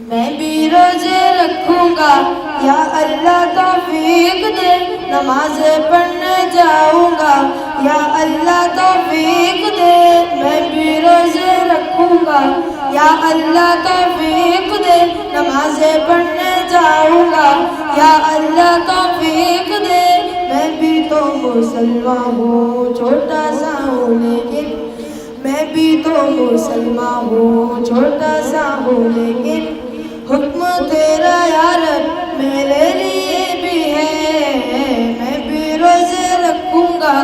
میں بھی روزے رکھوں گا یا اللہ توفیق دے، نمازیں پڑھنے جاؤں گا یا اللہ توفیق دے، میں بھی روزے رکھوں گا یا اللہ توفیق دے، نمازیں پڑھنے جاؤں گا یا اللہ توفیق دے، میں بھی تو مسلمان ہوں چھوٹا سا ہوں لیکن، میں بھی تو مسلمان ہوں چھوٹا سا ہوں لیکن، حکم تیرا یا رب میرے لیے بھی ہے، میں بھی روزے رکھوں گا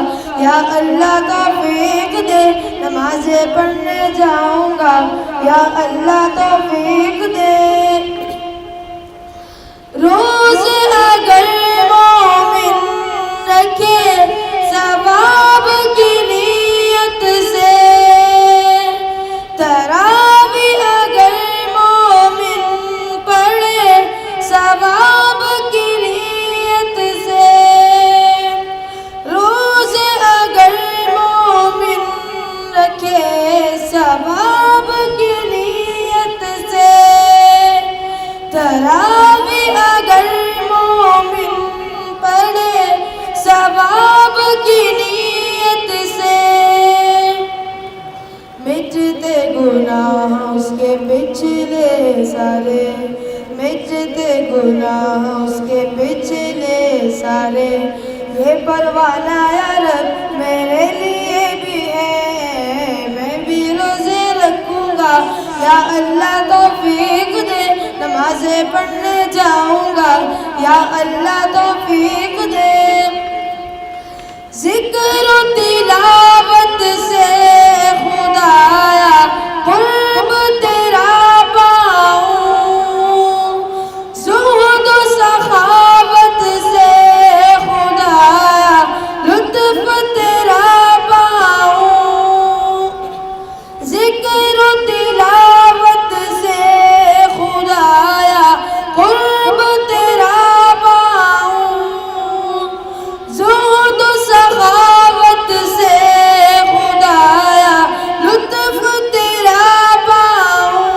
یا اللہ توفیق دے، نمازیں پڑھنے جاؤں گا یا اللہ توفیق دے۔ روزے اگر مومن رکھے ثواب کی نیت سے، تراویح اگر مومن پڑھے ثواب کی نیت سے، روزے اگر مومن رکھے ثواب کی نیت سے، تراویح اگر مومن پڑھے ثواب کی نیت سے، مٹتے گناہ اس کے پچھلے سارے، مٹتے گناہ اس کے پچھلے سارے، یہ پروانہ یا رب میرے لیے بھی ہے، میں بھی روزے رکھوں گا یا اللہ توفیق دے، نمازیں پڑھنے جاؤں گا یا اللہ توفیق دے۔ ذکر و تلاوت سے خدایا قرب تیرا پاؤں، زہد و سخاوت سے خدایا لطف تیرا پاؤں، ذکر و تلاوت سے خدایا قرب تیرا پاؤں، زہد و سخاوت سے خدایا لطف تیرا پاؤں،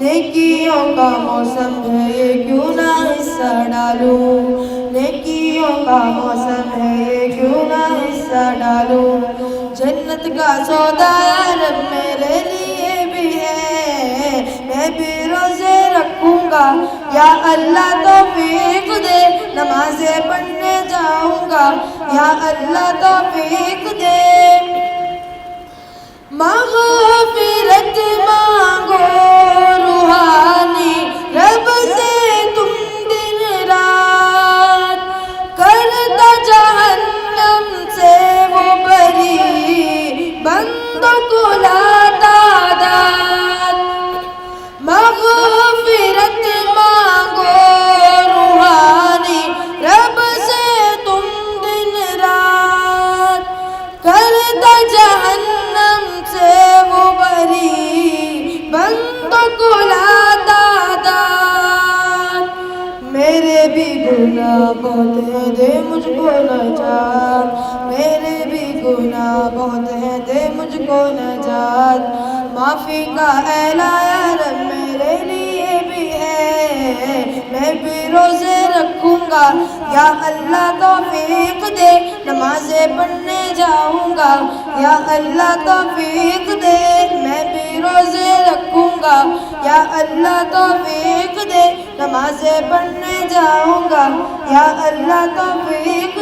نیکیوں کا موسم ہے یہ کیوں نہ حصہ ڈالوں، نیکیوں کا موسم ہے یہ کیوں نہ حصہ ڈالوں، جنت کا سودا یا رب میرے لیے بھی ہے، میں بھی روزے رکھوں گا یا اللہ توفیق دے، نمازیں پڑھنے جاؤں گا یا اللہ توفیق دے۔ مغفرت مانگو روحانی رب سے تم دن رات، کرتا جہنم سے وہ بری بندوں کو لاتا داد، مغفرت مانگو روحانی رب سے تم دن رات، کرتا جہنم سے وہ بری بندوں کو لاتا داد، میرے بھی گناہ بہت ہیں دے مجھ کو نجات، میرے بھی گناہ بہت ہیں دے مجھ کو نجات، معافی کا اعلان یا رب میرے لیے بھی ہے، میں بھی روزے رکھوں گا یا اللہ توفیق دے، نمازیں پڑھنے جاؤں گا یا اللہ توفیق دے، میں بھی روزے رکھوں گا یا اللہ توفیق دے، نمازیں پڑھنے جاؤں گا یا اللہ توفیق